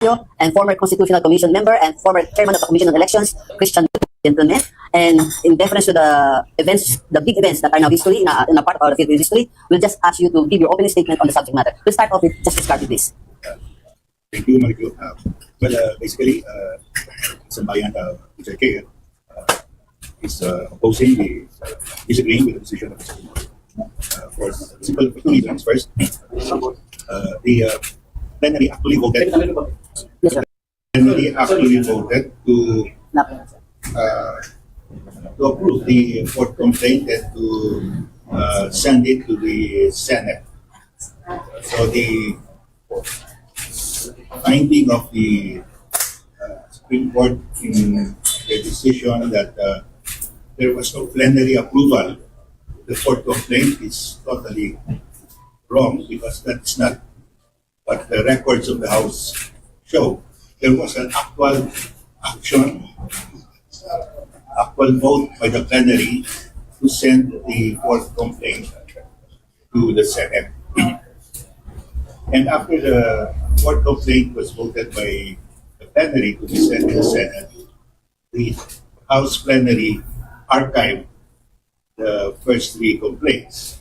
and former Constitutional Commission member and former chairman of the Commission on Elections, Christian gentlemen. And in deference to the events, the big events that are now history, in a part of the Philippine history, we'll just ask you to give your opening statement on the subject matter. We'll start off with Justice Carty, please. Thank you, Mariko. Basically, Sambayan Mr. K is opposing the disagreeing with the decision of the Supreme Court. For simple two reasons. First, the plenary actually voted. Yes, sir. Plenary actually voted to approve the fourth complaint and to send it to the Senate. So the finding of the Supreme Court in the decision that there was no plenary approval, the fourth complaint is totally wrong because that's not what the records of the House show. There was an actual action, actual vote by the plenary to send the fourth complaint to the Senate. And after the fourth complaint was voted by the plenary to be sent to the Senate, the House plenary archived the first three complaints.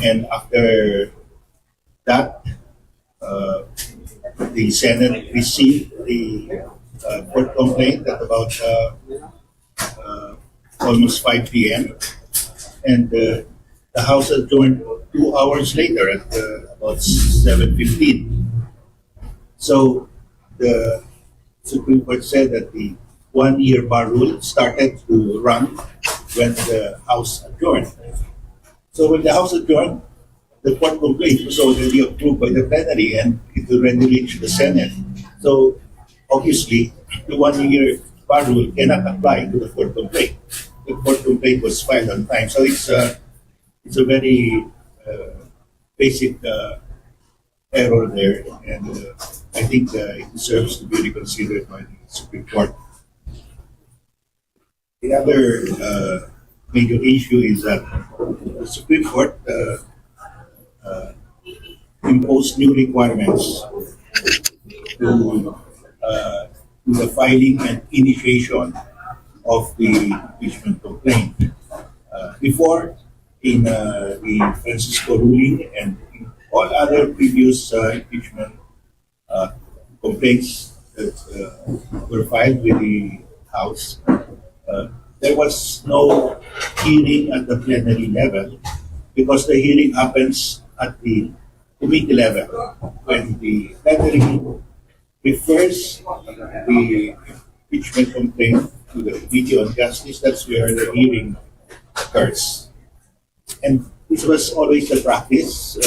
And after that, the Senate received the fourth complaint at about almost 5 p.m. And the House adjourned 2 hours later at about 7:15. So the Supreme Court said that the 1-year bar rule started to run when the House adjourned. So when the House adjourned, the fourth complaint was already approved by the plenary and it already reached the Senate. So obviously, the 1-year bar rule cannot apply to the fourth complaint. The fourth complaint was filed on time. So it's a very basic error there, and I think it deserves to be reconsidered by the Supreme Court. The other major issue is that the Supreme Court imposed new requirements to the filing and initiation of the impeachment complaint. Before, in the Francisco ruling and in all other previous impeachment complaints that were filed with the House, there was no hearing at the plenary level because the hearing happens at the committee level. When the plenary refers the impeachment complaint to the Committee on Justice, that's where the hearing occurs. And this was always the practice,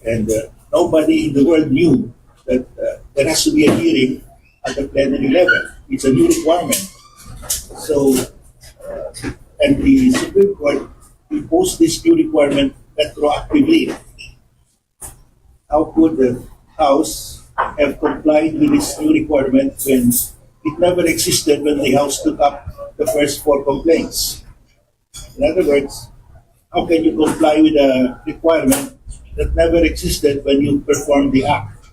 and nobody in the world knew that there has to be a hearing at the plenary level. It's a new requirement. So, and the Supreme Court imposed this new requirement retroactively. How could the House have complied with this new requirement when it never existed when the House took up the first 4 complaints? In other words, how can you comply with a requirement that never existed when you perform the act?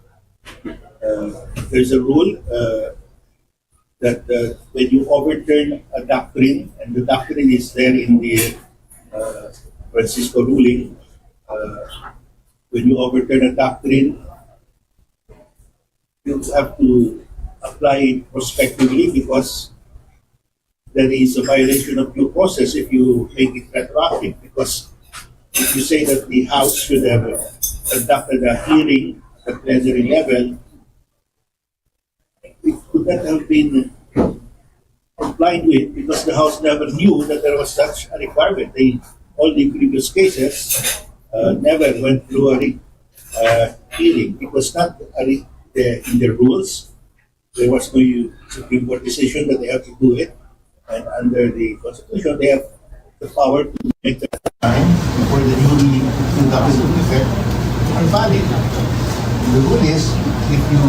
There's a rule that when you overturn a doctrine, and the doctrine is there in the Francisco ruling, when you overturn a doctrine, you have to apply it prospectively because there is a violation of due process if you make it retroactive. Because if you say that the House should have conducted a hearing at the plenary level, it could not have been complied with because the House never knew that there was such a requirement. All the previous cases never went through a hearing. It was not in the rules. There was no Supreme Court decision that they have to do it. And under the Constitution, they have the power to make the time before the newly conducted effect are valid. The rule is if you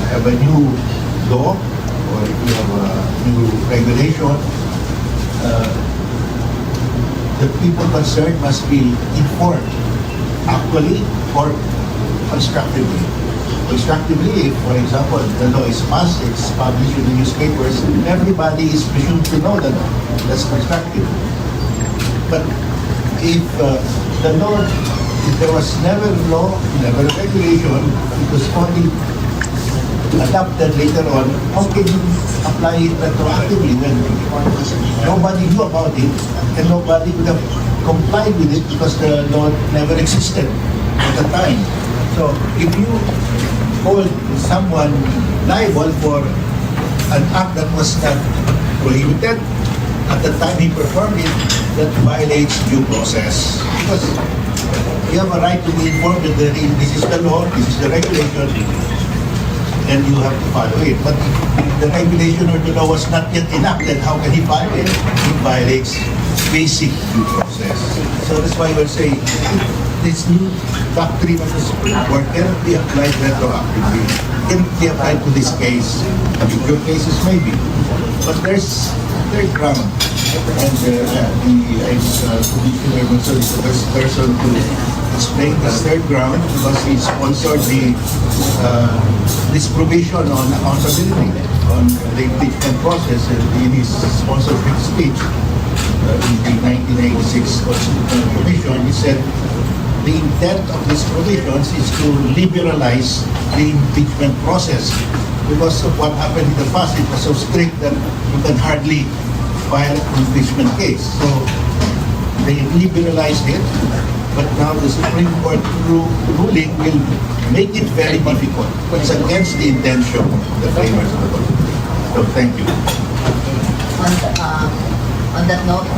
have a new law or if you have a new regulation, the people concerned must be informed actually or constructively. Constructively, if, for example, the law is passed, it's published in the newspapers, everybody is presumed to know that that's constructive. But if the law, if there was never law, never regulation, it was only adopted later on, how can you apply it retroactively when nobody knew about it and nobody would have complied with it because the law never existed at the time. So if you hold someone liable for an act that was not prohibited at the time he performed it, that violates due process. Because you have a right to be informed that this is the law, this is the regulation, and you have to follow it. But if the regulation or the law was not yet enacted, how can he follow it? It violates basic due process. So that's why we're saying this new doctrine of the Supreme Court cannot be applied retroactively. It cannot be applied to this case. Future cases maybe. But there's third ground. And Commissioner Gonzalo is the best person to explain this third ground because he sponsored this provision on accountability on the impeachment process in his sponsored speech in the 1986 Constitutional Commission. He said the intent of these provisions is to liberalize the impeachment process because of what happened in the past. It was so strict that you can hardly file an impeachment case. So they liberalized it, but now the Supreme Court ruling will make it very difficult. It's against the intention of the framers of the law. So thank you. On that note,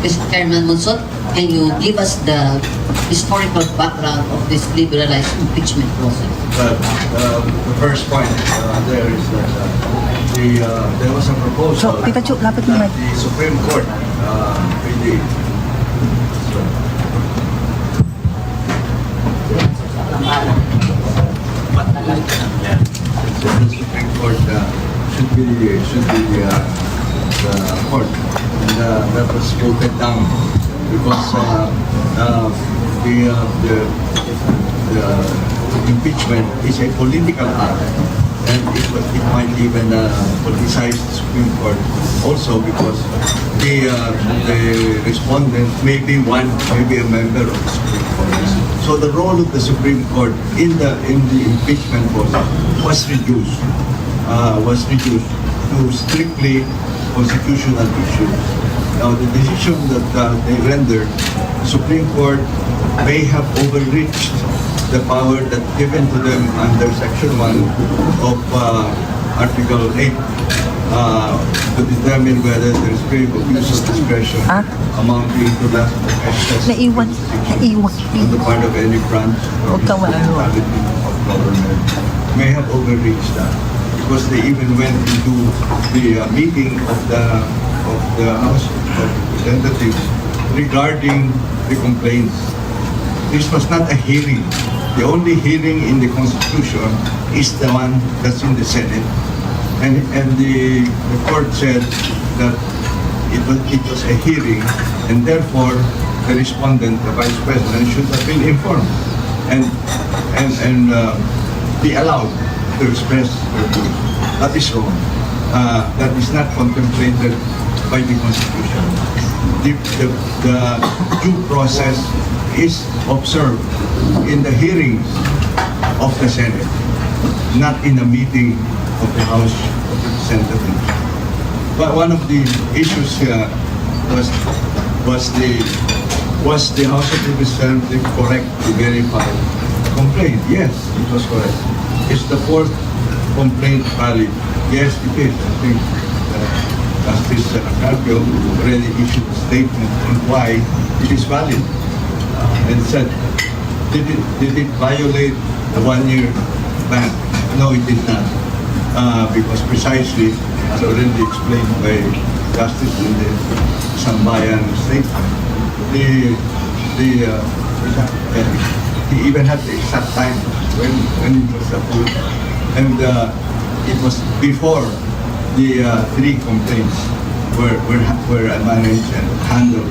Mr. Chairman Monsot, can you give us the historical background of this liberalized impeachment process? The first point there is that there was a proposal So, Tita Chu, lapit that mo mic. the Supreme Court really the Supreme Court should be the court, and that was voted down because the impeachment is a political act, and it might even politicize the Supreme Court also because the respondent may be a member of the Supreme Court. So the role of the Supreme Court in the impeachment process was reduced to strictly constitutional issues. Now the decision that they rendered, the Supreme Court may have overreached the power that given to them under Section 1 of Article 8 to determine whether there is grave abuse of discretion amounting to that of excess Naiwan. on the part of any branch or Huwag kang instrumentality of government may have overreached that because they even went into the meeting of the House of Representatives regarding the complaints. This was not a hearing. The only hearing in the Constitution is the one that's in the Senate. And the court said that it was a hearing, and therefore the respondent, the Vice President, should have been informed and be allowed to express their views. That is wrong. That is not contemplated by the Constitution. The due process is observed in the hearings of the Senate, not in a meeting of the House of Representatives. But one of the issues here was the House of Representatives correct to verify the complaint? Yes, it was correct. Is the fourth complaint valid? Yes, it is. I think Justice Carpio already issued a statement on why it is valid and said, did it violate the one-year ban? No, it did not. Because precisely, as already explained by Justice in the Sambayan statement, he even had the exact time when it was approved, and it was before the three complaints were managed and handled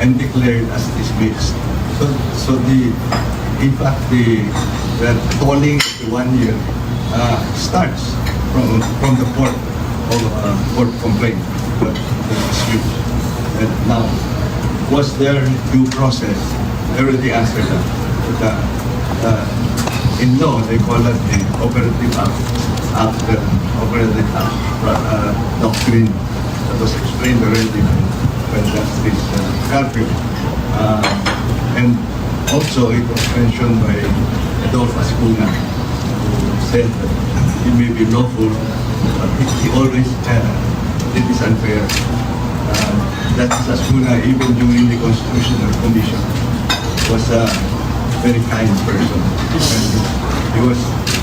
and declared as dismissed. So in fact, the tolling of the 1 year starts from the court of court complaint, the dispute. And now, was there due process? I already answered that. In law, they call it the operative act, operative act doctrine that was explained already by Justice Garfield. And also, it was mentioned by Adolfo Ascuna, who said that it may be lawful, but he always it is unfair. Justice Ascuna, even during the Constitutional Commission, was a very kind person. And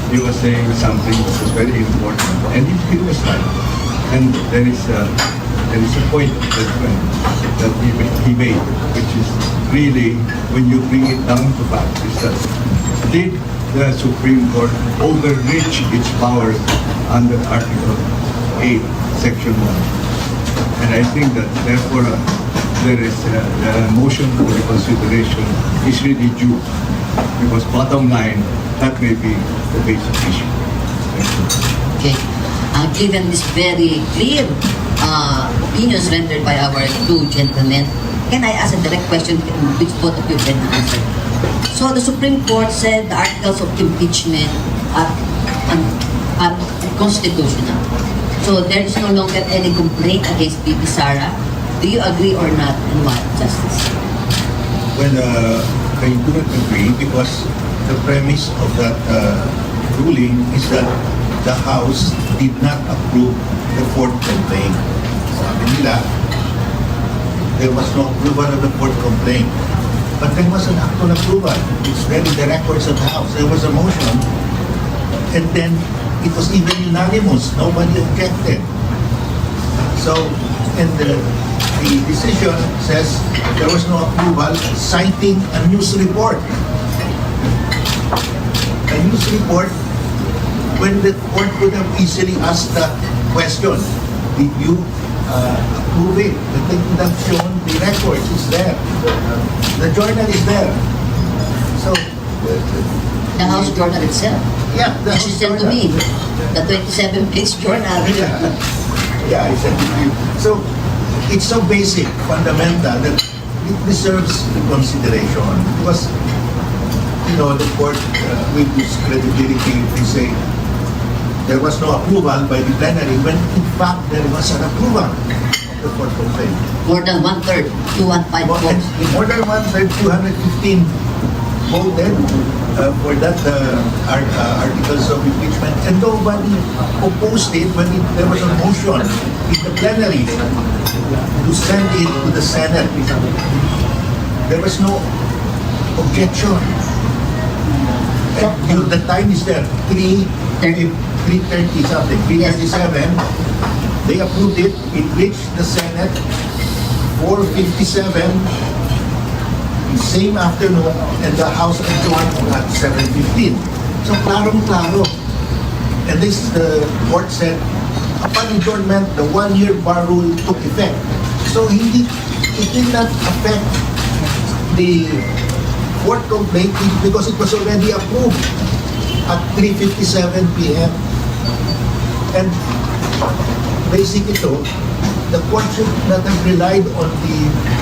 he was saying something that was very important, and he was right. And there is a point that he made, which is really, when you bring it down to fact, is that did the Supreme Court overreach its powers under Article 8, Section 1? And I think that therefore there is the motion for reconsideration is really due, because bottom line, that may be the basic issue. Okay. Given this very clear opinions rendered by our two gentlemen, can I ask a direct question which both of you can answer? So the Supreme Court said the articles of impeachment are unconstitutional. So there is no longer any complaint against BP Sara. Do you agree or not, and why, Justice? Well, I do not agree, because the premise of that ruling is that the House did not approve the fourth complaint. Sabi nila, there was no approval of the fourth complaint. But there was an actual approval. It's there in the records of the House. There was a motion, and then it was even unanimous. Nobody objected. So, and the decision says there was no approval, citing a news report. A news report, when the court could have easily asked that question, did you approve it? But they could have shown the records. It's there. The journal is there. So, The House Journal itself. yeah, the Which is sent to me. The 27-page journal. Yeah, I said to you. So, it's so basic, fundamental, that it deserves consideration. Because, you know, the court, with this credibility, they say there was no approval by the plenary, when in fact there was an approval of the court complaint. More than one-third, 215 votes. More than one-third, 215 voted for that articles of impeachment, and nobody opposed it when there was a motion in the plenary to send it to the Senate. There was no objection. And the time is there, 3:30 something, 3:37. They approved it. It reached the Senate 4:57. The same afternoon, and the House adjourned at 7:15. So, klaro. And this, the court said, upon adjournment, the one-year bar rule took effect. So, it did not affect the fourth complaint because it was already approved at 3:57 p.m. And basically, the court should not have relied on the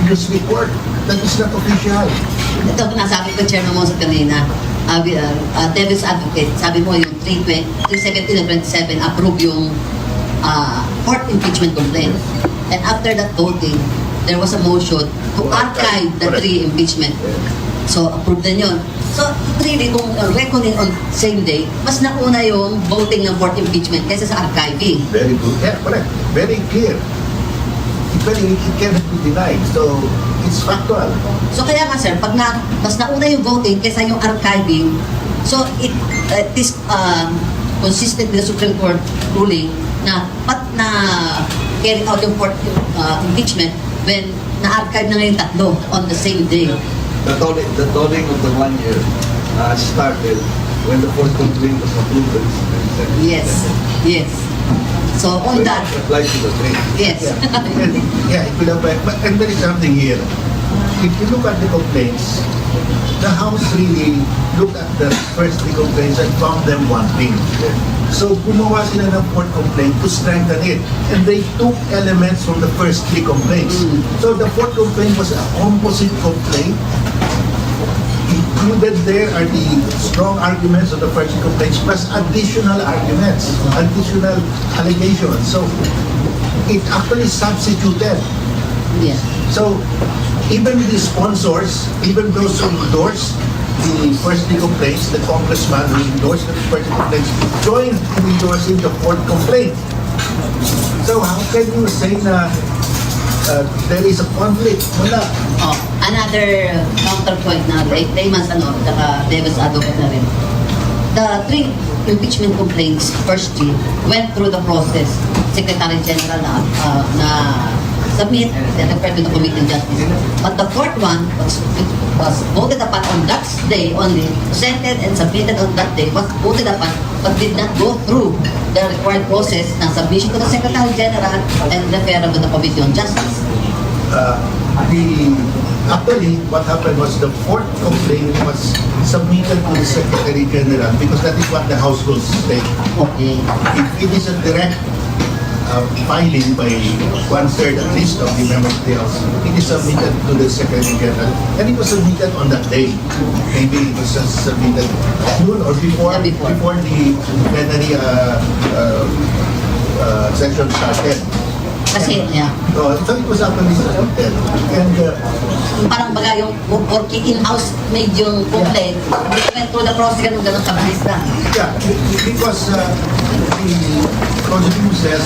news report. That is not official. Ito nasabi ko, Chairman Monson kanina, Devil's Advocate, sabi mo yung 317 and 27 approve yung fourth impeachment complaint. And after that voting, there was a motion to archive the three impeachment. So, approve din yun. So, really, kung reckoning on same day, mas nauna yung voting ng fourth impeachment kaysa sa archiving. Very good. Yeah, correct. Very clear. It cannot be denied. So, it's factual. So kaya nga sir, pag mas nauna yung voting kaysa yung archiving, so it is consistent with the Supreme Court ruling na carry out yung fourth impeachment when na-archive na ngayon tatlo on the same day. The tolling of the 1 year started when the fourth complaint was approved. Yes. So on that, applies to the three. yes. Yeah, it will apply. But and there is something here. if you look at the complaints, the House really looked at the first 3 complaints and found them wanting. So gumawa sila ng 4th complaint to strengthen it. And they took elements from the first 3 complaints. So the 4th complaint was a composite complaint. Included there are the strong arguments of the first 3 complaints plus additional arguments, additional allegations. So it actually substituted. Yeah. So even the sponsors, even those who endorsed the first 3 complaints, the congressman who endorsed the first 3 complaints, joined in endorsing the 4th complaint. So how can you say na there is a conflict? Wala. Oh, another counterpoint na layman's devil's advocate na rin. The 3 impeachment complaints, first 3, went through the process. Secretary General na submit and referred to the Committee on Justice. But the 4th one was voted upon on that day only, presented and submitted on that day, was voted upon, but did not go through the required process na submission to the Secretary General and referral to the Committee on Justice. Actually, what happened was the 4th complaint was submitted to the Secretary General because that is what the House rules state. Okay. If it is a direct filing by 1/3 at least of the members of the House, it is submitted to the Secretary General, and it was submitted on that day. Maybe it was submitted noon or before the plenary session started. Kasi, yeah. So it was actually submitted. And Parang baga yung working in-house made yung complaint, it went through the process ganun kabilis na. yeah, because the Constitution says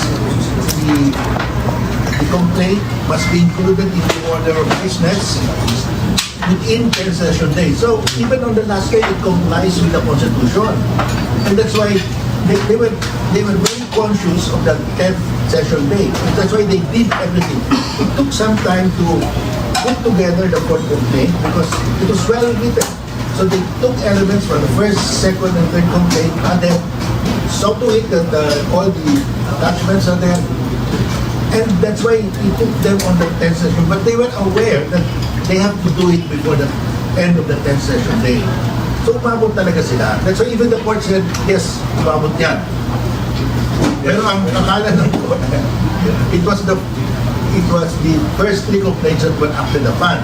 the complaint must be included in the order of business within 10 session days. So even on the last day, it complies with the Constitution, and that's why they were very conscious of that 10th session day. That's why they did everything. It took some time to put together the 4th complaint because it was well written. So they took elements from the 1st, 2nd, and 3rd complaint, and then saw to it that all the attachments are there. And that's why it took them on the 10th session. But they were aware that they have to do it before the end of the 10th session day. So umabot talaga sila. That's why even the court said, yes, umabot yan. Pero ang akala ng court, it was the first 3 complaints that went after the ban.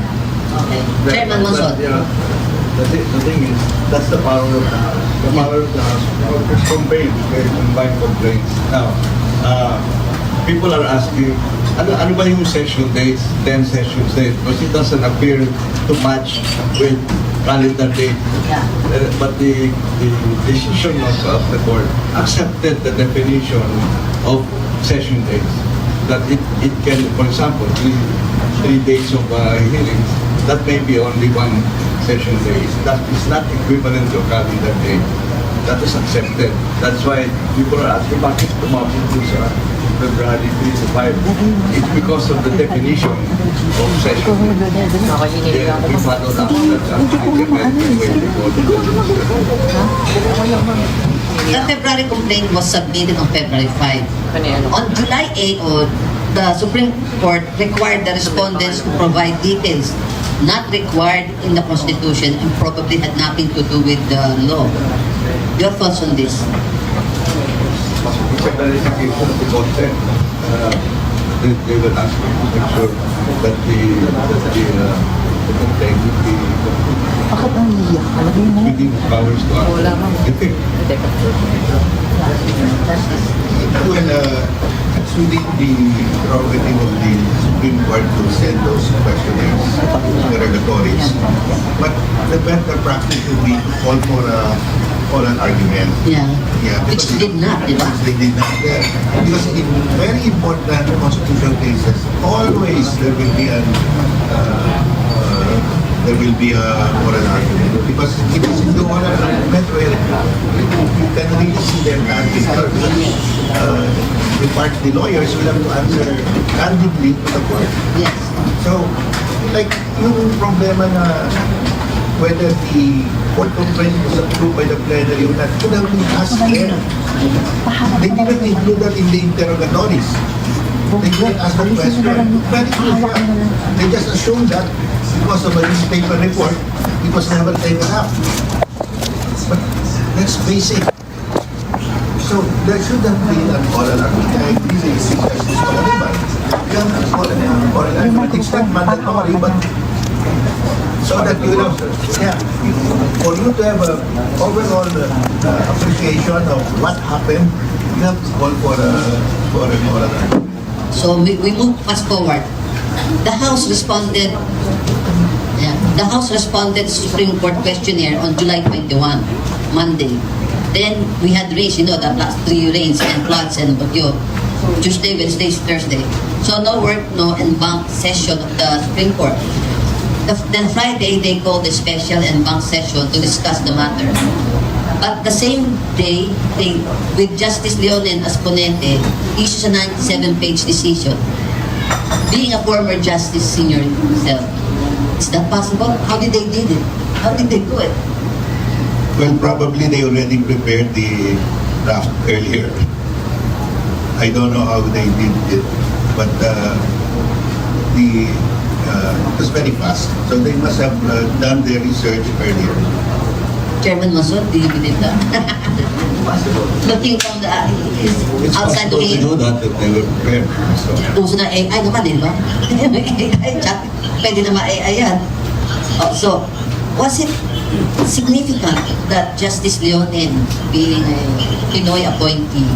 Okay. Chairman Monson. The thing is, that's the power of the power of the House. Complaints, very combined complaints. Now, people are asking, ano ba yung session dates, 10 session dates? Because it doesn't appear to match with calendar date. Yeah. But the decision of the court accepted the definition of session dates. That it can, for example, three days of hearings, that may be only 1 session day. That is not equivalent to a calendar day. That is accepted. That's why people are asking, bakit tumapit po sa February 3 to 5? It's because of the definition of session. Yeah, we follow that. That's actually the way to go to The February complaint was submitted on February 5. On July 8, the Supreme Court required the respondents to provide details not required in the Constitution and probably had nothing to do with the law. Your thoughts on this? It's a clarification of the Korte. They will ask me to make sure that the complaint would be within the powers to act. I think. Well, it's within the prerogative of the Supreme Court to send those questionnaires, interrogatories. But the better practice would be to call for an argument. Yeah. Yeah, Which because did not, di ba? They did not. Because in very important constitutional cases, always there will be an oral argument. Because it is in the oral argument where you can really see them candidly. The lawyers will have to answer candidly to the court. Yes. So, like, yung problema na whether the court complaint was approved by the plenary or not, could have been asked there. They didn't include that in the interrogatories. They didn't ask that question. Very clear. They just assumed that because of a newspaper report, it was never taken up. But that's basic. So there shouldn't be an oral argument. I agree with Justice Oliver. You have an oral argument. It's not mandatory, but so that you know, yeah, for you to have an overall appreciation of what happened, you have to call for an oral argument. So we move fast forward. The House responded. Yeah, the House responded to Supreme Court questionnaire on July 21, Monday. Then we had rains, the last 3 rains and floods and bagyo. Tuesday, Wednesday, Thursday. So no work, no en banc session of the Supreme Court. Then Friday, they called a special en banc session to discuss the matter. But the same day, with Justice Leonen as ponente, issues a 97-page decision. Being a former justice senior himself, is that possible? How did they do it? How did they do it? Well, probably they already prepared the draft earlier. I don't know how they did it, but it was very fast. So they must have done their research earlier. Chairman Mason, do you believe that? Looking from the It's outside possible to looking do that if they were prepared. So, uso na AI naman, di ba? AI chat, pwede naman AI yan. Oh, so, was it significant that Justice Leonen, being a Pinoy appointee,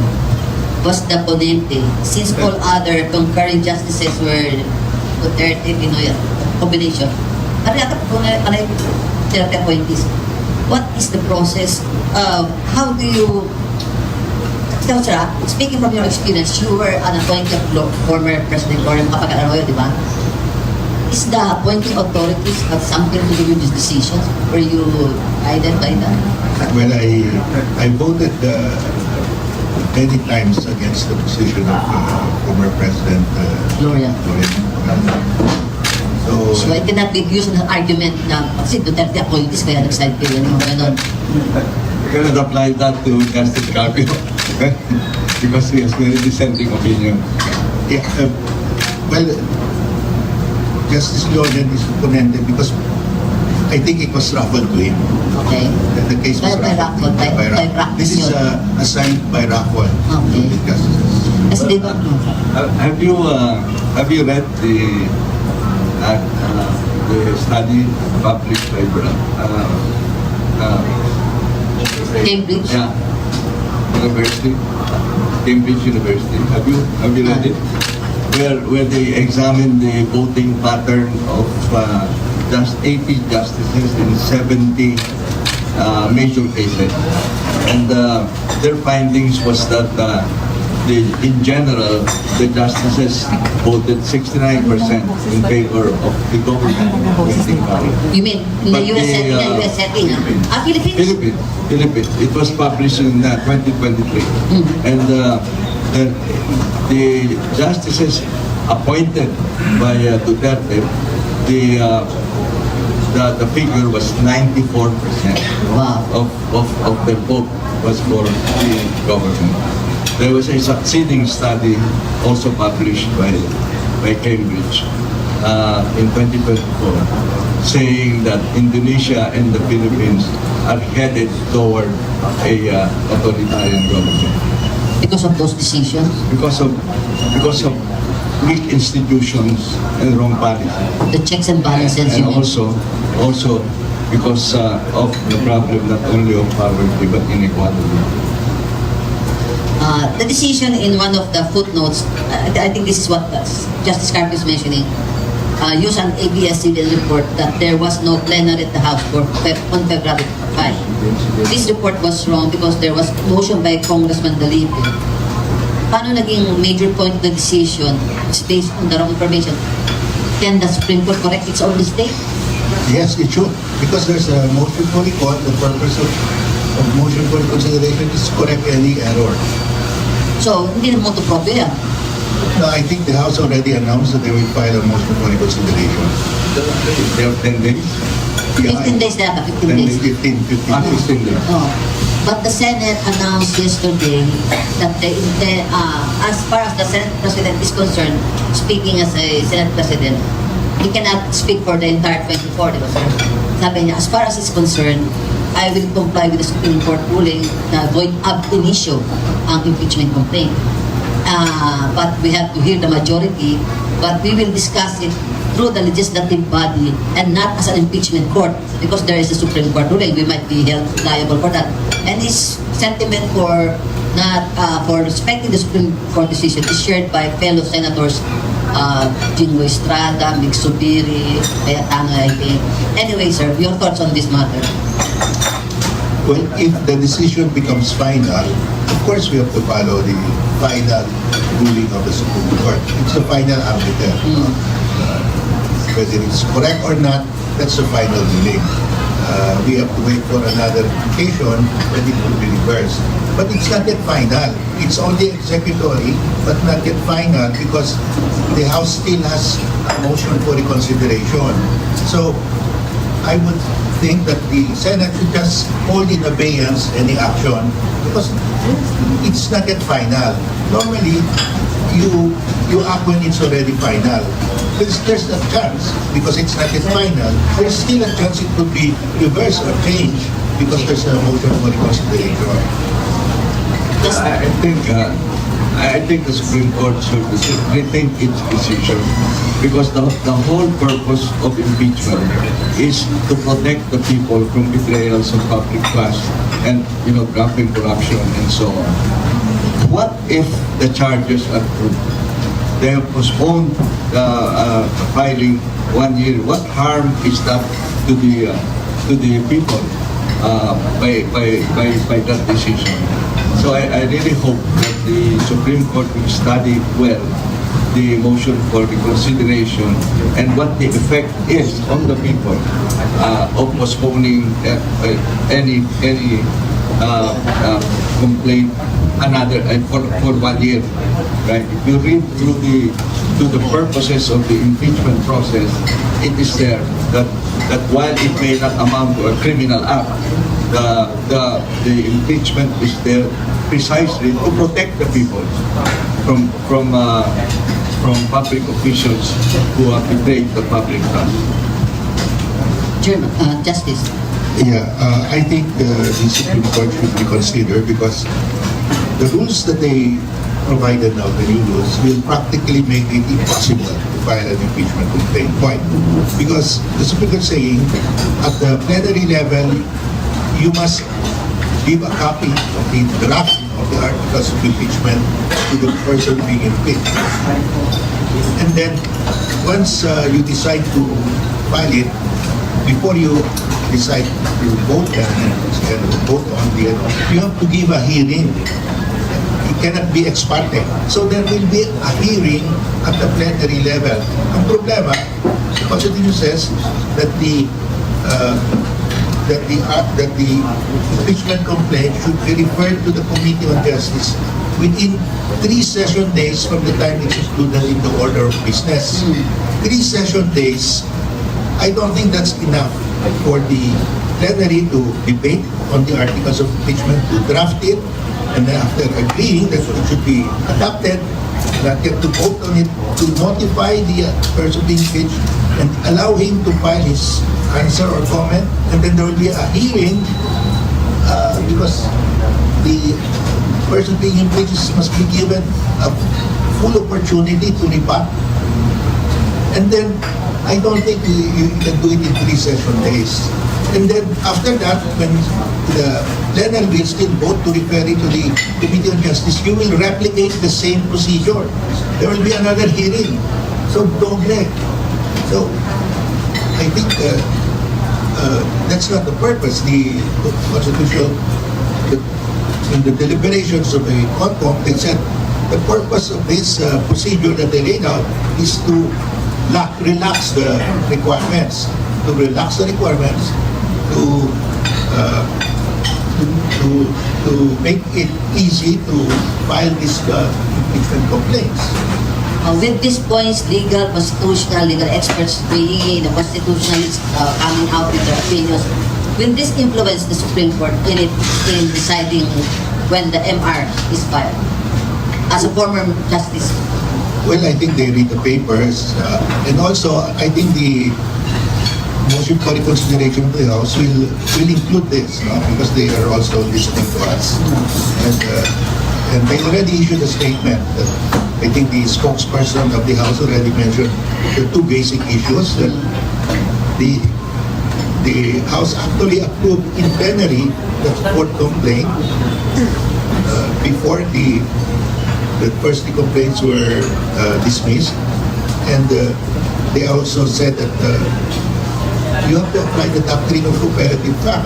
was the ponente, since all other concurring justices were Duterte, Pinoy combination? Panay Duterte appointees. What is the process? How do you... Sir, speaking from your experience, you were an appointed former President or Kapag Arroyo, di ba? Is the appointing authorities have something to do with these decisions? Were you guided by that? Well, I voted many times against the position of former President Gloria. So So, it cannot be used as an argument na kasi Duterte appointees kaya nag-side kayo, ganon. you cannot apply that to Justice Carpio because he has very dissenting opinion. yeah, well, Justice Leonen is ponente because I think it was raffled to him. Okay. The case was By raffle, by practice This is yun. assigned by raffle Okay. to the justices. Kasi di ba? Have you read the study published by Cambridge? yeah, Cambridge University? Have you read it? Where they examined the voting pattern of just 80 justices in 70 major cases, and their findings was that in general, the justices voted 69% in favor of the government voting power. You mean in the But US setting? the, US setting? Philippines? Philippines. It was published in 2023, and the justices appointed by Duterte, the figure was 94% Wow. of their vote was for the government. There was a succeeding study also published by Cambridge in 2024 saying that Indonesia and the Philippines are headed toward a authoritarian government Because of those decisions? because of weak institutions and wrong policy. The checks and balances And you mean? also because of the problem not only of poverty but inequality. The decision in one of the footnotes, I think this is what Justice Carpio is mentioning, used an ABS-CBN report that there was no plenary at the House on February 5. This report was wrong because there was motion by Congressman Dalipe. Paano naging major point of the decision is based on the wrong information? Can the Supreme Court correct its own mistake? Yes, it should, because there's a motion for recall. The purpose of motion for consideration is to correct any error. So, hindi na motu proprio yan. No, I think the House already announced that they will file a motion for reconsideration. They have 10 days. 15 days na yata, 15 days. 15 Ah, days. 15 days. Oh. But the Senate announced yesterday that as far as the Senate President is concerned, speaking as a Senate President, he cannot speak for the entire 24, di ba, sir? Sabi niya, as far as is concerned, I will comply with the Supreme Court ruling na void ab initio ang impeachment complaint. But we have to hear the majority, but we will discuss it through the legislative body and not as an impeachment court, because there is a Supreme Court ruling, we might be held liable for that. And his sentiment for not for respecting the Supreme Court decision is shared by fellow senators Jingo Estrada, Mig Subiri, Ayatanga, I think. Anyway, sir, your thoughts on this matter? Well, if the decision becomes final, of course we have to follow the final ruling of the Supreme Court. It's the final arbiter. Whether it's correct or not, that's the final ruling. We have to wait for another occasion when it will be reversed. But it's not yet final. It's only executory, but not yet final, because the House still has a motion for reconsideration. So I would think that the Senate should just hold in abeyance any action, because it's not yet final. Normally, you act when it's already final. There's a chance, because it's not yet final, there's still a chance it could be reversed or changed, because there's a motion for reconsideration. I think the Supreme Court should rethink its decision, because the whole purpose of impeachment is to protect the people from betrayals of public trust and, grappling corruption and so on. What if the charges are proved? They have postponed filing 1 year. What harm is that to the people by that decision? So I really hope that the Supreme Court will study well the motion for reconsideration and what the effect is on the people of postponing any complaint for 1 year. Right? If you read through the purposes of the impeachment process, it is there that while it may not amount to a criminal act, the impeachment is there precisely to protect the people from public officials who have betrayed the public trust. Chairman, Justice. Yeah, I think the Supreme Court should be considered, because the rules that they provided now, the new rules, will practically make it impossible to file an impeachment complaint. Why? Because the Supreme Court is saying at the plenary level, you must give a copy of the draft of the articles of impeachment to the person being impeached. And then, once you decide to file it, before you decide to vote and vote on the, you have to give a hearing. It cannot be ex parte. So there will be a hearing at the plenary level. Ang problema, the Constitution says that the impeachment complaint should be referred to the Committee on Justice within 3 session days from the time it's included in the order of business. 3 session days, I don't think that's enough for the plenary to debate on the articles of impeachment, to draft it, and then after agreeing that it should be adopted, not yet to vote on it, to notify the person being impeached and allow him to file his answer or comment, and then there will be a hearing because the person being impeached must be given a full opportunity to rebut. And then I don't think you can do it in 3 session days. And then after that, when the plenary will still vote to refer it to the Committee on Justice, you will replicate the same procedure. There will be another hearing. So doble. So I think that's not the purpose. The Constitution, in the deliberations of the CONCOM, they said the purpose of this procedure that they laid out is to relax the requirements. To relax the requirements, to make it easy to file these impeachment complaints. With these points, legal experts weighing the constitutionalists coming out with their opinions, will this influence the Supreme Court in deciding when the MR is filed? As a former justice. Well, I think they read the papers, and also I think the motion for reconsideration of the House will include this, no? Because they are also listening to us, and they already issued a statement. That I think the spokesperson of the House already mentioned the two basic issues that the House actually approved in plenary the court complaint before the first the complaints were dismissed, and they also said that you have to apply the doctrine of cooperative fact,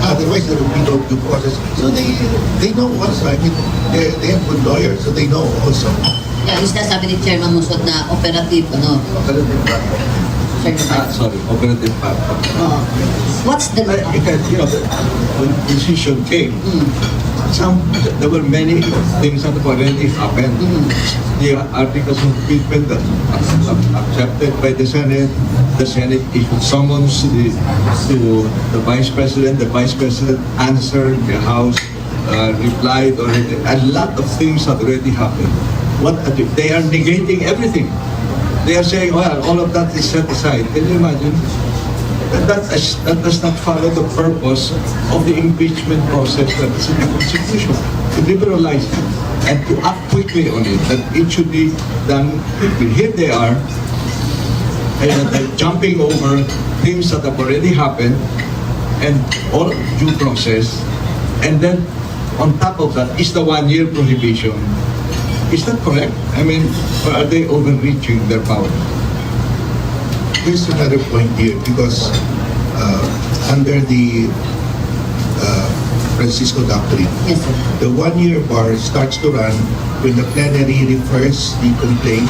otherwise there will be no due process. So they know also. I mean, they have good lawyers, so they know also. Yeah, yung sinasabi ni Chairman Musot na operative, ano? Sorry, operative fact. What's the... You know, when decision came, there were many things that already happened. The articles of impeachment that accepted by the Senate issued summons to the Vice President. The Vice President answered, the House replied already. A lot of things had already happened. They are negating everything. They are saying, well, all of that is set aside. Can you imagine? That does not follow the purpose of the impeachment process that is in the Constitution. To liberalize it and to act quickly on it, that it should be done quickly. Here they are, and they're jumping over things that have already happened and all due process. And then on top of that is the 1-year prohibition. Is that correct? I mean, or are they overreaching their power? Here's another point here, because under the Francisco Doctrine, Yes, sir. the 1-year bar starts to run when the plenary refers the complaint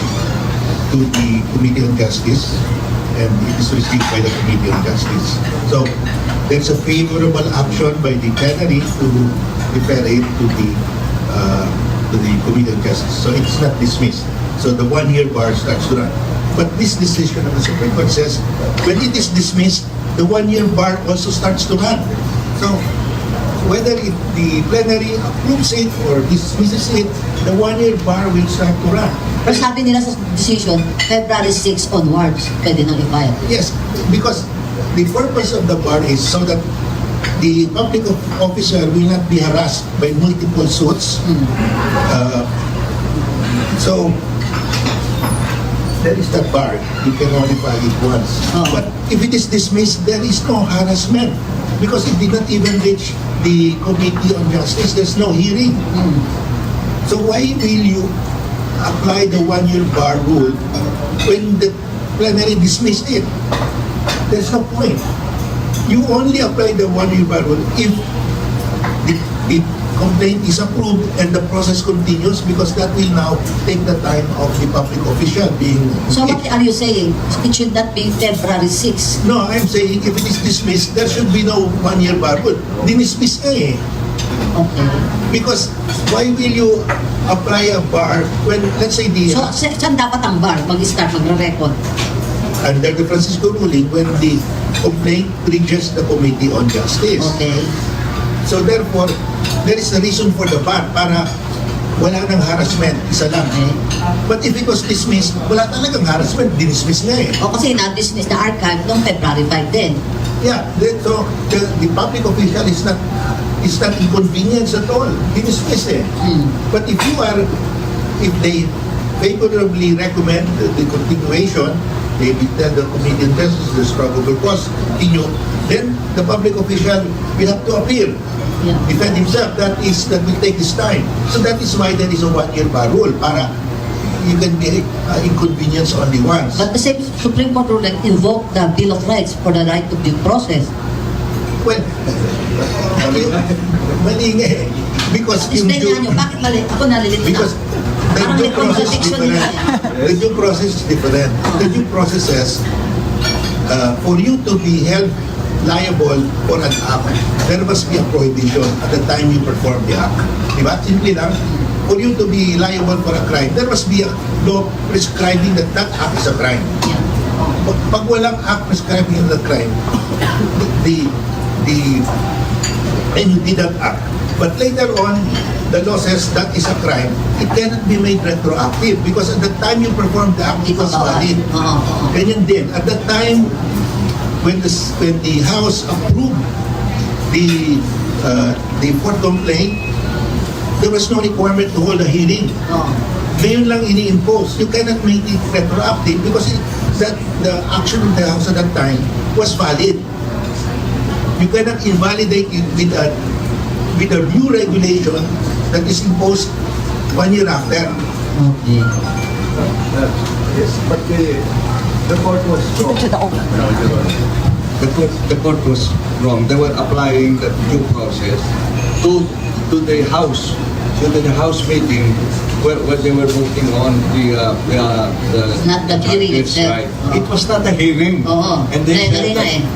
to the Committee on Justice, and it is received by the Committee on Justice. So there's a favorable action by the plenary to refer it to the Committee on Justice. So it's not dismissed. So the 1-year bar starts to run. But this decision of the Supreme Court says, when it is dismissed, the 1-year bar also starts to run. So whether the plenary approves it or dismisses it, the 1-year bar will start to run. Pero sabi nila sa decision, February 6 onwards, pwede nang i-file. Yes, because the purpose of the bar is so that the public officer will not be harassed by multiple suits. So there is that bar. You can only file it once. But if it is dismissed, there is no harassment because it did not even reach the Committee on Justice. There's no hearing. So why will you apply the 1-year bar rule when the plenary dismissed it? There's no point. You only apply the 1-year bar rule if the complaint is approved and the process continues, because that will now take the time of the public official being... So what are you saying? It should not be February 6. No, I'm saying if it is dismissed, there should be no 1-year bar rule. Dinismiss nga eh. Okay. Because why will you apply a bar when, let's say, the... So, saan dapat ang bar mag-start, magre-record? Under the Francisco ruling, when the complaint reaches the Committee on Justice. Okay. So therefore, there is a reason for the ban para wala nang harassment, isa lang. Okay. But if it was dismissed, wala talagang harassment, dinismiss nga eh. O kasi na-dismiss na archive noong February 5 din. Yeah, so the public official is not inconvenience at all. Dinismiss eh. But if they favorably recommend the continuation, they will tell the Committee on Justice there's probable cause, continue, then the public official will have to appeal, defend himself. That will take his time. So that is why there is a 1-year bar rule, para you can be inconvenienced only once. But the same Supreme Court ruling invoked the Bill of Rights for the right to due process. Well, mali nga eh. Because Explain nga nyo, bakit mali? Ako nalilito na. Because the Parang may due process is contradiction different. yun The due process is different. The due process says, for you to be held liable for an act, there must be a prohibition at the time you perform the act. Diba? Simple lang. For you to be liable for a crime, there must be a law prescribing that that act is a crime. Pag walang act prescribing the crime, and you did that act, But later on, the law says that is a crime. It cannot be made retroactive because at the time you performed the act, it was valid. Ganyan din. At the time, when the House approved the import complaint, there was no requirement to hold a hearing. Ngayon lang ini-impose. You cannot make it retroactive because the action of the House at that time was valid. You cannot invalidate it with a new regulation that is imposed 1 year after. Okay. Yes, but the court was wrong. The court was wrong. They were applying the due process to the House, to the House meeting where they were voting on Not the hearing itself. Right. It was not a hearing. And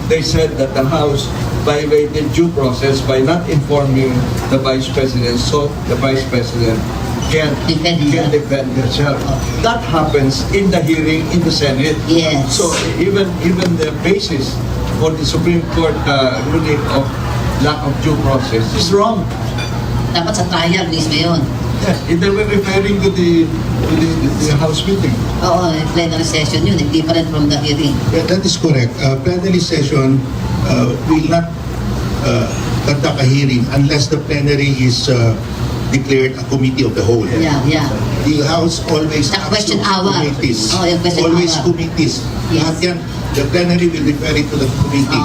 they said that the House violated due process by not informing the Vice President, so the Vice President can defend himself. That happens in the hearing in the Senate. Yes. So even the basis for the Supreme Court ruling of lack of due process is wrong. Dapat sa trial mismo yun. Yes, they were referring to the House meeting. Oo, plenary session yun, different from the hearing. Yeah, that is correct. Plenary session will not conduct a hearing unless the plenary is declared a committee of the whole. Yeah. The House always The acts question through hour. committees. Oh, yung question Always hour. committees. Yes. Lahat yan, the plenary will refer it to the committee.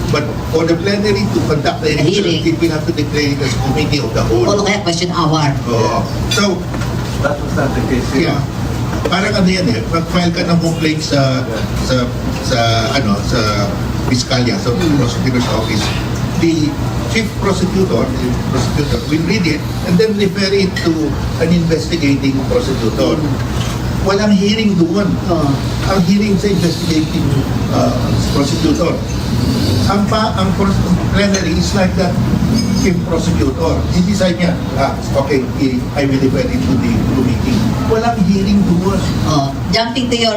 But for the plenary to conduct the hearing. it will have to declare it as a committee of the whole. O kaya question hour. So, That was not the case here. yeah. Parang ano yan eh, pag-file ka ng complaint sa Piskalya, sa prosecutor's office, the chief prosecutor will read it and then refer it to an investigating prosecutor. Walang hearing doon. Ang hearing sa investigating prosecutor. Ang plenary is like that chief prosecutor. Hindi decide niya, okay, I will refer it to the committee. Walang hearing doon. Jumping to your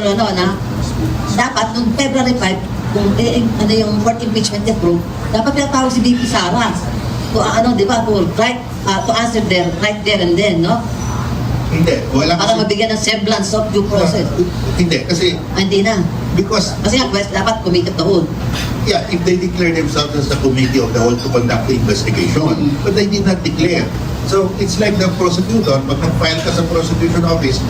dapat nung February 5, kung ano yung court impeachment approve, dapat pinatawag si VP Sara. Di ba, to answer there, right there and then, no? Hindi, wala Para mabigyan ng semblance of due process. Hindi, kasi Hindi na. because Kasi nga, dapat committee of the whole. yeah, if they declare themselves as the committee of the whole to conduct the investigation, but they did not declare. So it's like the prosecutor, pag nag-file ka sa prosecution office,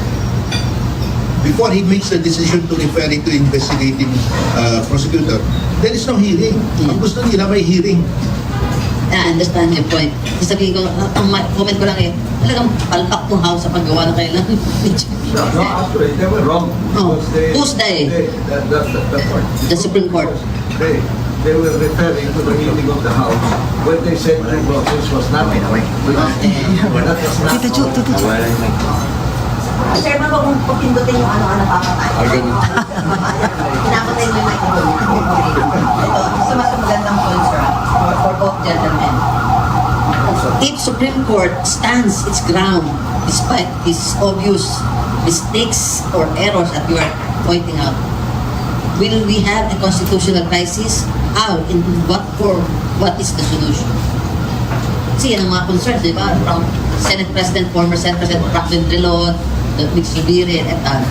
before he makes the decision to refer it to investigating prosecutor, there is no hearing. Ang gusto nila may hearing. I understand your point. Sasabihin ko, ang comment ko lang talagang palpak tong House sa paggawa ng kailang No, actually, they were wrong. Because Tuesday. The court. The Supreme Court. They were referring to the meeting of the House when they said due process was not that was not. Sir, wag mong papindutin yung ano-ano papatay. Pinapatay mo yung microphone. Ito, gusto mas magandang point, sir, for both gentlemen. If Supreme Court stands its ground despite its obvious mistakes or errors that you are pointing out, will we have a constitutional crisis? How? In what form? What is the solution? Kasi yan ang mga concerns, di ba? From Senate President, former Senate President Franklin Drilon, the Mixubiri, et al.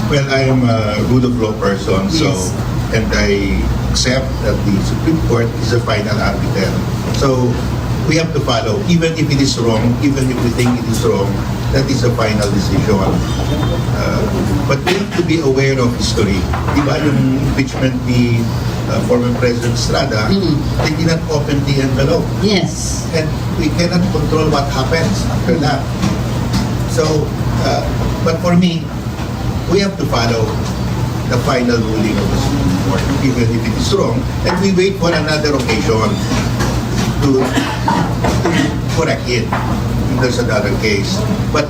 Well, I am a rule of law person, so Yes. and I accept that the Supreme Court is a final arbiter. So we have to follow, even if it is wrong, even if we think it is wrong, that is a final decision. But we have to be aware of history. Di ba yung impeachment ni former President Estrada, they did not open the envelope. Yes. And we cannot control what happens after that. So, but for me, we have to follow the final ruling of the Supreme Court, even if it is wrong, and we wait for another occasion to correct it if there's another case. But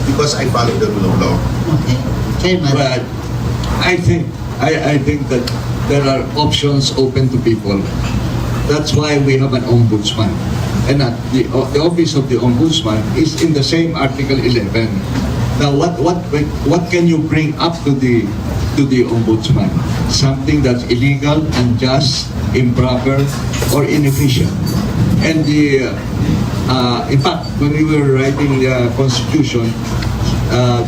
because I follow the rule of law. Okay. Chairman. But I think that there are options open to people. That's why we have an ombudsman. And the office of the ombudsman is in the same Article 11. Now, what can you bring up to the ombudsman? Something that's illegal, unjust, improper, or inefficient. And in fact, when we were writing the Constitution,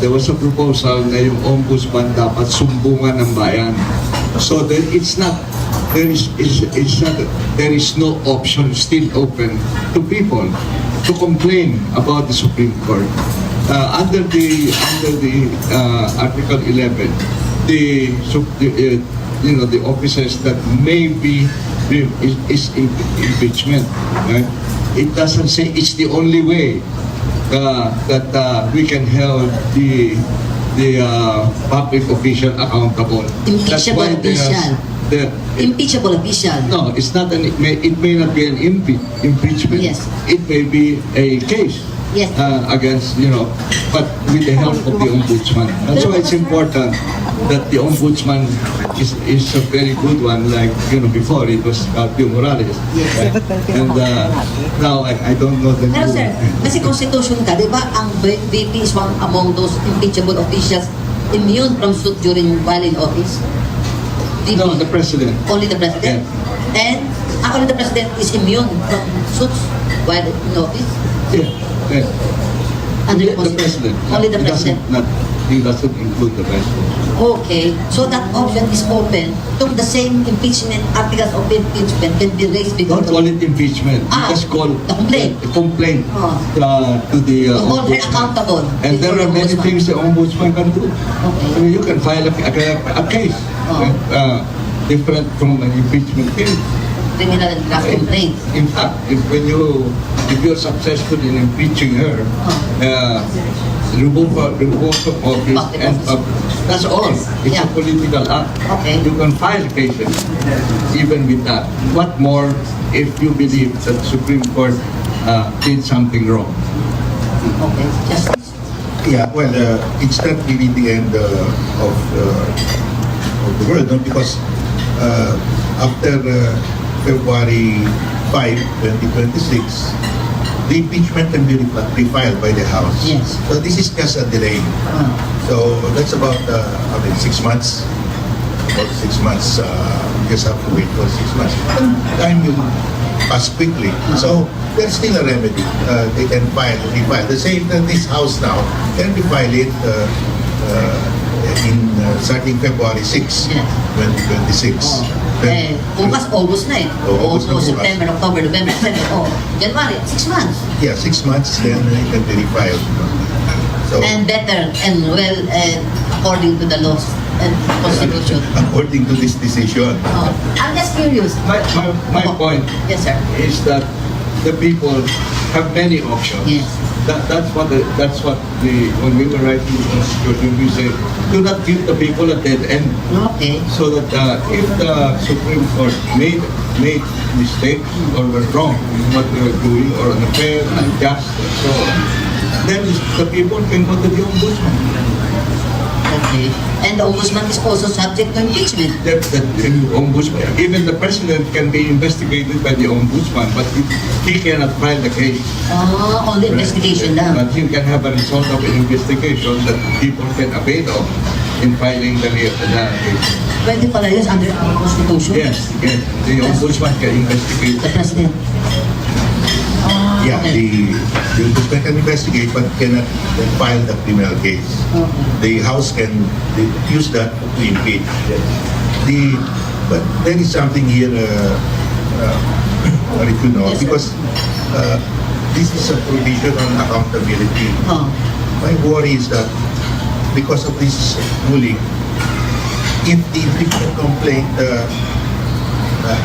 there was a proposal na yung ombudsman dapat sumbungan ng bayan. So that there is no option still open to people to complain about the Supreme Court. Under the Article 11, the officers that may be is impeachment. Right? It doesn't say it's the only way that we can hold the public official accountable. Impeachable official. Impeachable official. No, it's not. It may not be an impeachment. Yes. It may be a case. Yes. Against, but with the help of the ombudsman. That's why it's important that the ombudsman is a very good one. Like before it was Pio Morales. Right? And now I don't know the. Pero sir, kasi Constitution ka, di ba ang VP is one among those impeachable officials immune from suit during while in office? VP. No, the president. Only the president? Yeah. And only the president is immune from suits while in office? Yeah. Yeah. Under The president. Only the president? He doesn't include the president. Okay, so that option is open to the same impeachment, articles of impeachment can be raised Don't because call it impeachment. Ah, Just call the complaint. the complaint Oh. to the to hold her ombudsman. accountable. And there before are the many ombudsman. things the ombudsman can do. Okay. I mean, you can file a case, Oh. different from an impeachment case. Criminal and draft complaint. In fact, if you're successful in impeaching her, remove from office, and that's all. It's Yeah. a political act. Okay. You can file cases even with that. What more if you believe that the Supreme Court did something wrong? Okay, justice. Yeah, well, it's not really the end of the world, no? Because after February 5, 2026, the impeachment can be refiled by the House. Yes. So this is just a delay. So that's about 6 months. About 6 months. You just have to wait for 6 months. And time will pass quickly. So there's still a remedy. They can refile. The same that this House now can refile it starting February 6, 2026. Bukas, August na eh. Oh, August na bukas. September, October, November, December. January, 6 months. Yeah, 6 months, then it can be refiled. So, And better and well and according to the laws and Constitution. according to this decision, Oh, I'm just curious. My point Yes, sir. is that the people have many options. Yes. That's what when we were writing the Constitution, we say, do not give the people a dead end. Okay. So that if the Supreme Court made mistakes or were wrong in what they were doing or unfair, unjust, and so on, then the people can go to the ombudsman. Okay. And the ombudsman is also subject to impeachment. The ombudsman, even the president can be investigated by the ombudsman, but he cannot file the case. Only investigation lang. But you can have a result of an investigation that people can avail of in filing the case. Pwede pala yun under our Constitution. Yes, yes. The ombudsman can investigate. The president. yeah, Okay. the ombudsman can investigate but cannot file the criminal case. Okay. The House can use that to impeach. But there is something here, if you know, Yes, sir. because this is a provision on accountability. Oh. My worry is that because of this ruling, if the impeachment complaint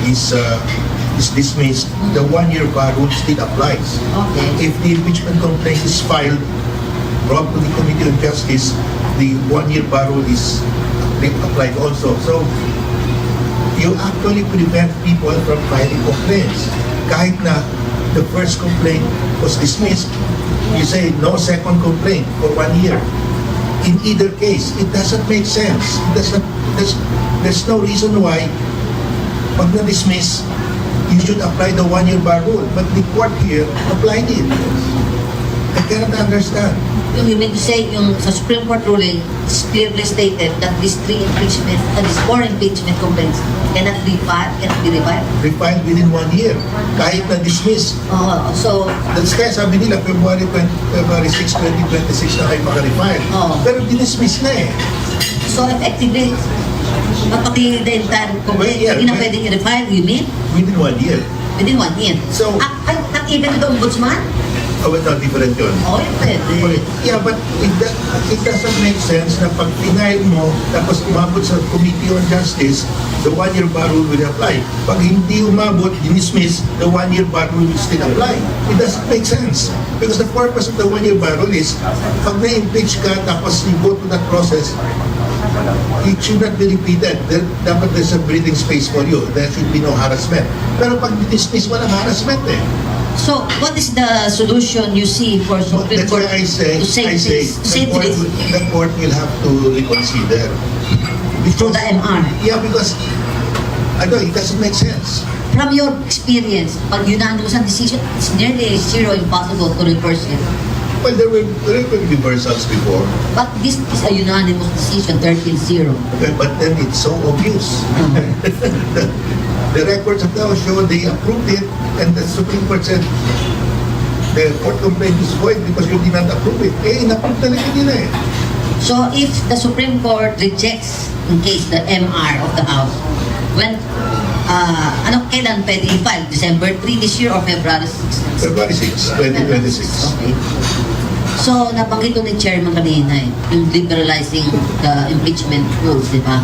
is dismissed, the one-year bar rule still applies. Okay. If the impeachment complaint is filed, brought to the Committee on Justice, the one-year bar rule is applied also. So, you actually prevent people from filing complaints. Kahit na the first complaint was dismissed, you say no second complaint for 1 year. In either case, it doesn't make sense. There's no reason why pag na-dismiss, you should apply the one-year bar rule. But the court here applied it. I cannot understand. You mean to say yung sa Supreme Court ruling is clearly stated that these these four impeachment complaints cannot be revived? Refiled within 1 year. Kahit na-dismiss. So, That's kaya sabi nila, February 6, 2026 na kayo maka-refile. Oo. Pero dinismiss na eh. so effectively, pati the entire complaint, Well, yeah, hindi na well- pwedeng i-refile, you mean? Within 1 year. Within 1 year. So- Not even the ombudsman? Oh, but not different yun. Oo, yun pwede. Yeah, but it doesn't make sense na pag final mo, tapos umabot sa Committee on Justice, the 1-year bar rule will apply. Pag hindi umabot, dismiss, the 1-year bar rule will still apply. It doesn't make sense. Because the purpose of the 1-year bar rule is, pag na-impeach ka, tapos you go to that process, it should not be repeated. Dapat there's a breathing space for you. There should be no harassment. Pero pag dismiss, walang harassment eh. So, what is the solution you see for Supreme That's Court why I say, to save this? To save this the court will have to reconsider. through the MR? Yeah, because it doesn't make sense. From your experience, pag unanimous ang decision, it's nearly zero impossible to reverse it. Well, there were reversals before, But this is a unanimous decision, 13-0. but then it's so obvious. The records of now show they approved it, and the Supreme Court said the court complaint is void because you did not approve it. Eh, in-approve talaga nila eh. So if the Supreme Court rejects, in case the MR of the House, when, kailan pwede i-file? December 3 this year or February 6? February 6, 2026. Okay. So, nabanggit ko ni Chairman kanina yung liberalizing the impeachment rules, di ba?